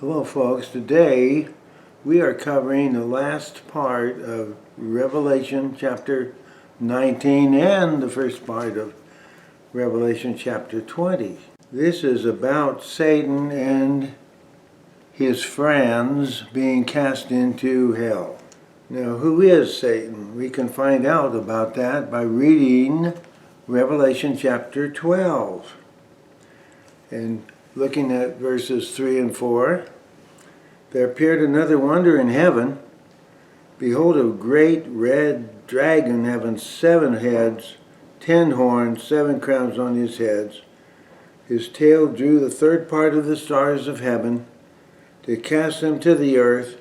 Hello folks, today we are covering the last part of Revelation chapter 19 and the first part of Revelation chapter 20. This is about Satan and his friends being cast into hell. Now, who is Satan? We can find out about that by reading Revelation chapter 12 and looking at verses 3 and 4. There appeared another wonder in heaven. Behold, a great red dragon having 7 heads, 10 horns, 7 crowns on his heads. His tail drew the third part of the stars of heaven to cast them to the earth.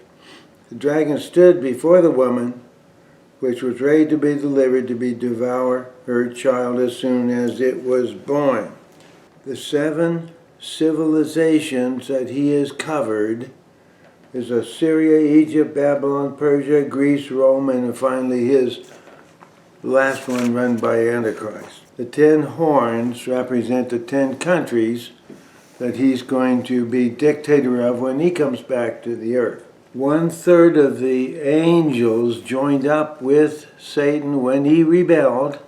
The dragon stood before the woman, which was ready to be delivered to devour her child as soon as it was born. The 7 civilizations that he has covered is Assyria, Egypt, Babylon, Persia, Greece, Rome, and finally his last one run by Antichrist. The 10 horns represent the 10 countries that he's going to be dictator of when he comes back to the earth. 1/3 of the angels joined up with Satan when he rebelled,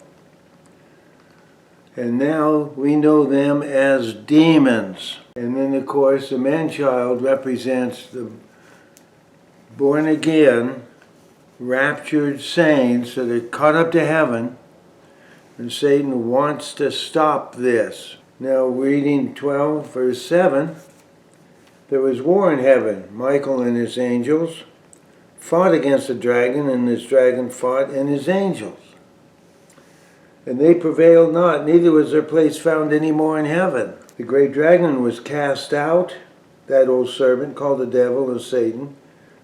and now we know them as demons. And then, of course, the man-child represents the born-again, raptured saints that are caught up to heaven, and Satan wants to stop this. Now, reading 12, verse 7, there was war in heaven. Michael and his angels fought against the dragon, and this dragon fought and his angels. And they prevailed not, neither was their place found any more in heaven. The great dragon was cast out, that old serpent called the devil and Satan,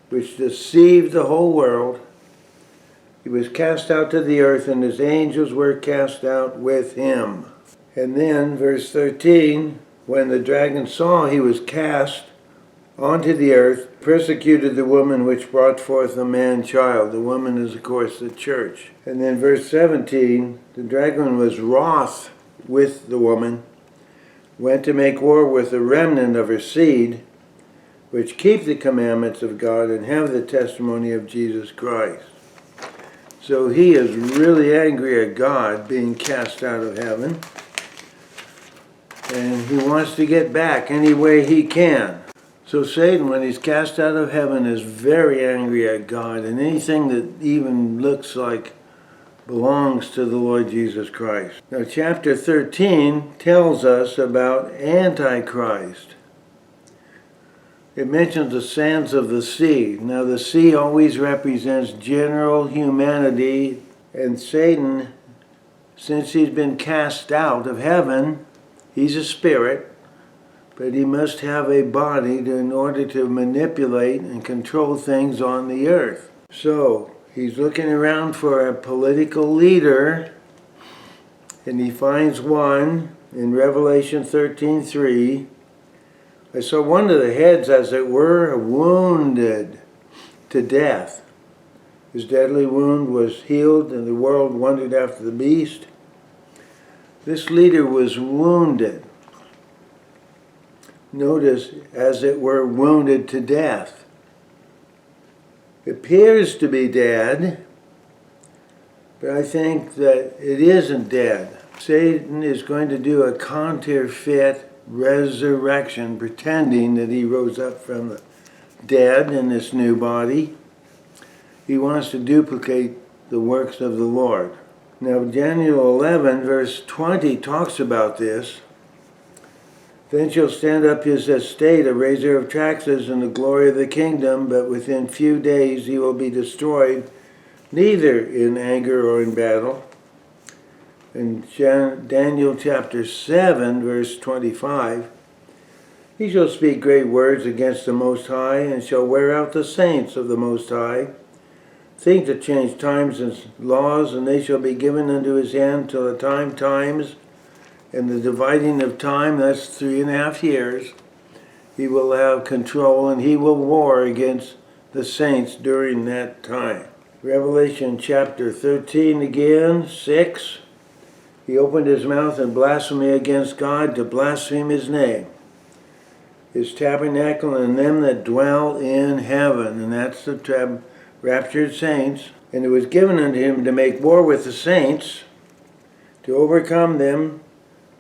which deceived the whole world. He was cast out to the earth, and his angels were cast out with him. And then, verse 13, when the dragon saw he was cast onto the earth, persecuted the woman which brought forth the man-child. The woman is, of course, the church. And then verse 17, the dragon was wroth with the woman, went to make war with the remnant of her seed, which keep the commandments of God and have the testimony of Jesus Christ. So he is really angry at God being cast out of heaven, and he wants to get back any way he can. So Satan, when he's cast out of heaven, is very angry at God, and anything that even looks like belongs to the Lord Jesus Christ. Now chapter 13 tells us about Antichrist. It mentions the sands of the sea. Now the sea always represents general humanity, and Satan, since he's been cast out of heaven, he's a spirit, but he must have a body in order to manipulate and control things on the earth. So he's looking around for a political leader, and he finds one in Revelation 13:3. I saw one of the heads, as it were, wounded to death. His deadly wound was healed, and the world wondered after the beast. This leader was wounded. Notice, as it were, wounded to death. Appears to be dead, but I think that it isn't dead. Satan is going to do a counterfeit resurrection, pretending that he rose up from the dead in this new body. He wants to duplicate the works of the Lord. Now Daniel 11 verse 20 talks about this. Then shall stand up his estate, a raiser of taxes, in the glory of the kingdom, but within few days he will be destroyed, neither in anger or in battle. In Daniel chapter 7, verse 25, he shall speak great words against the Most High, and shall wear out the saints of the Most High. Think to change times and laws, and they shall be given unto his hand till the times, and the dividing of time, that's 3.5 years. He will have control, and he will war against the saints during that time. Revelation chapter 13 again, 6. He opened his mouth in blasphemy against God to blaspheme his name. his tabernacle and them that dwell in heaven. And that's the raptured saints. And it was given unto him to make war with the saints, to overcome them.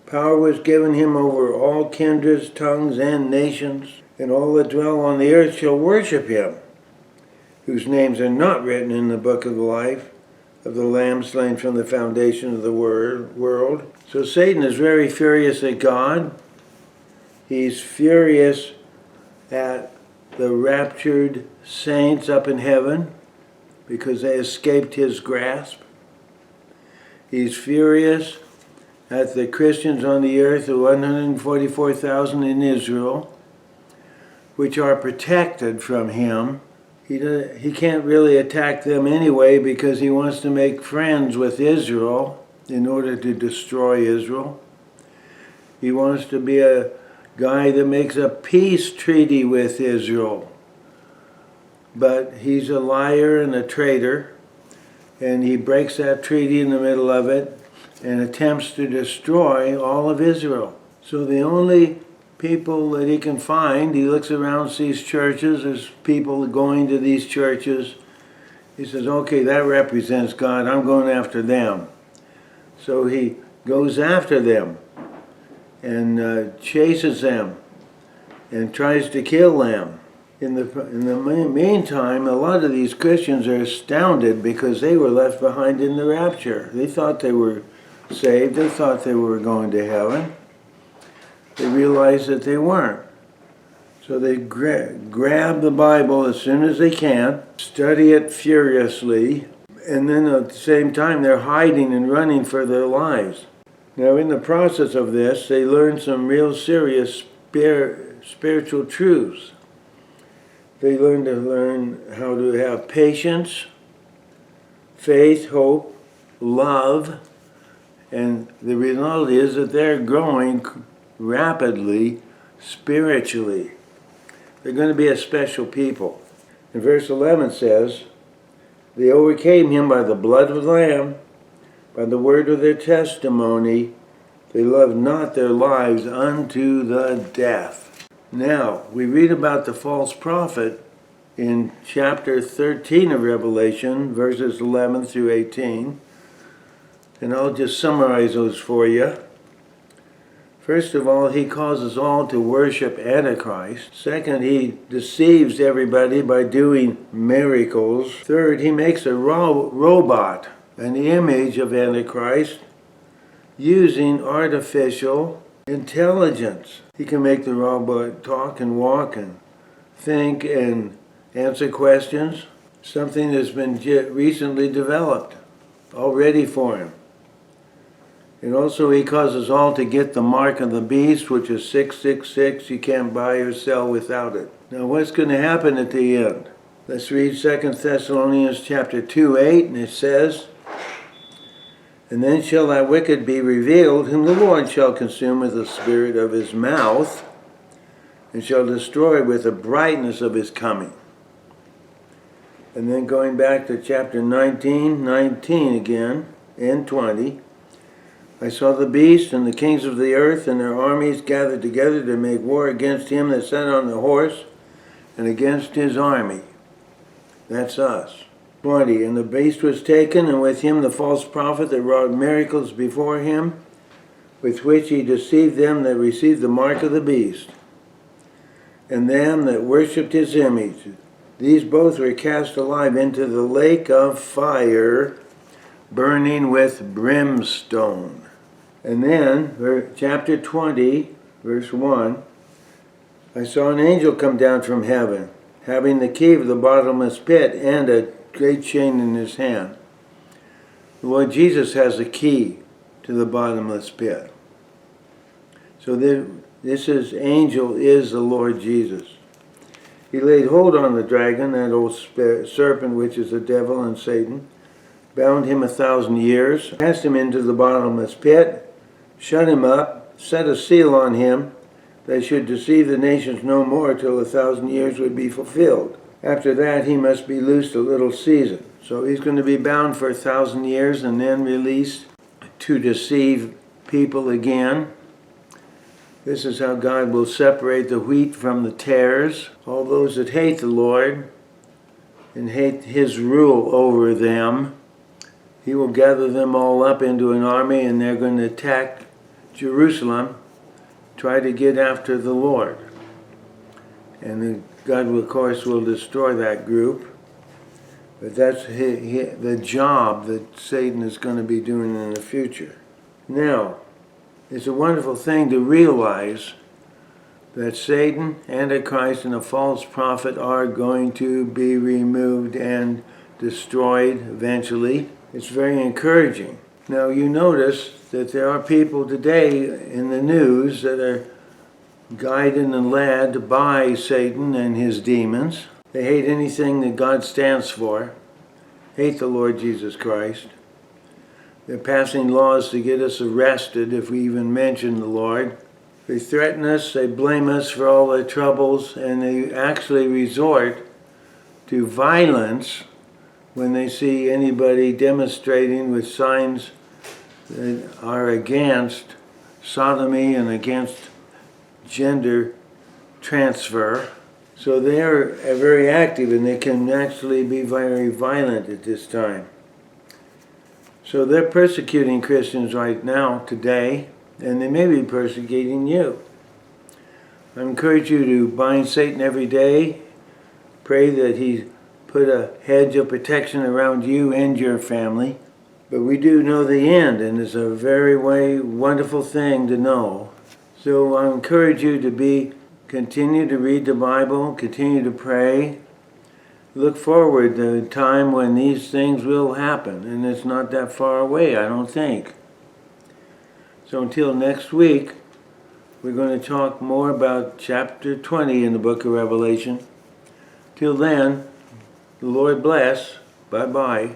Power was given him over all kindreds, tongues, and nations. And all that dwell on the earth shall worship him, whose names are not written in the book of life of the Lamb slain from the foundation of the world. So Satan is very furious at God. He's furious at the raptured saints up in heaven because they escaped his grasp. He's furious at the Christians on the earth, the 144,000 in Israel, which are protected from him. He can't really attack them anyway because he wants to make friends with Israel in order to destroy Israel. He wants to be a guy that makes a peace treaty with Israel. But he's a liar and a traitor, and he breaks that treaty in the middle of it and attempts to destroy all of Israel. So the only people that he can find, he looks around, sees churches, there's people going to these churches. He says, okay, that represents God, I'm going after them. So he goes after them and chases them and tries to kill them. In the meantime, a lot of these Christians are astounded because they were left behind in the rapture. They thought they were saved, they thought they were going to heaven. They realized that they weren't. So they grab the Bible as soon as they can, study it furiously, and then at the same time they're hiding and running for their lives. Now in the process of this, they learn some real serious spiritual truths. They learn how to have patience, faith, hope, love, and the result is that they're growing rapidly spiritually. They're going to be a special people. And verse 11 says, they overcame him by the blood of the Lamb, by the word of their testimony. They loved not their lives unto the death. Now, we read about the false prophet in chapter 13 of Revelation, verses 11 through 18. And I'll just summarize those for you. First of all, he causes all to worship Antichrist. Second, he deceives everybody by doing miracles. Third, he makes a robot, an image of Antichrist, using artificial intelligence. He can make the robot talk and walk and think and answer questions. Something that's been recently developed, all ready for him. And also he causes all to get the mark of the beast, which is 666. You can't buy or sell without it. Now what's going to happen at the end? Let's read 2 Thessalonians chapter 2:8, and it says, and then shall that wicked be revealed, whom the Lord shall consume with the spirit of his mouth, and shall destroy with the brightness of his coming. And then going back to chapter 19 again, and 20, I saw the beast and the kings of the earth and their armies gathered together to make war against him that sat on the horse and against his army. That's us. 20, and the beast was taken, and with him the false prophet that wrought miracles before him, with which he deceived them that received the mark of the beast, and them that worshipped his image. These both were cast alive into the lake of fire, burning with brimstone. And then, chapter 20, verse 1, I saw an angel come down from heaven, having the key of the bottomless pit and a great chain in his hand. The Lord Jesus has the key to the bottomless pit. So this angel is the Lord Jesus. He laid hold on the dragon, that old serpent which is the devil and Satan, bound him 1,000 years, cast him into the bottomless pit, shut him up, set a seal on him, that should deceive the nations no more till 1,000 years would be fulfilled. After that he must be loosed a little season. So he's going to be bound for 1,000 years and then released to deceive people again. This is how God will separate the wheat from the tares. All those that hate the Lord and hate his rule over them, he will gather them all up into an army, and they're going to attack Jerusalem, try to get after the Lord. And God, of course, will destroy that group. But that's the job that Satan is going to be doing in the future. Now, it's a wonderful thing to realize that Satan, Antichrist, and a false prophet are going to be removed and destroyed eventually. It's very encouraging. Now, you notice that there are people today in the news that are guided and led by Satan and his demons. They hate anything that God stands for, hate the Lord Jesus Christ. They're passing laws to get us arrested if we even mention the Lord. They threaten us, they blame us for all their troubles, and they actually resort to violence when they see anybody demonstrating with signs that are against sodomy and against gender transfer. So they are very active, and they can actually be very violent at this time. So they're persecuting Christians right now, today, and they may be persecuting you. I encourage you to bind Satan every day. Pray that he put a hedge of protection around you and your family. But we do know the end, and it's a very wonderful thing to know. So I encourage you to continue to read the Bible, continue to pray. Look forward to the time when these things will happen, and it's not that far away, I don't think. So until next week, we're going to talk more about chapter 20 in the book of Revelation. Till then, the Lord bless. Bye-bye.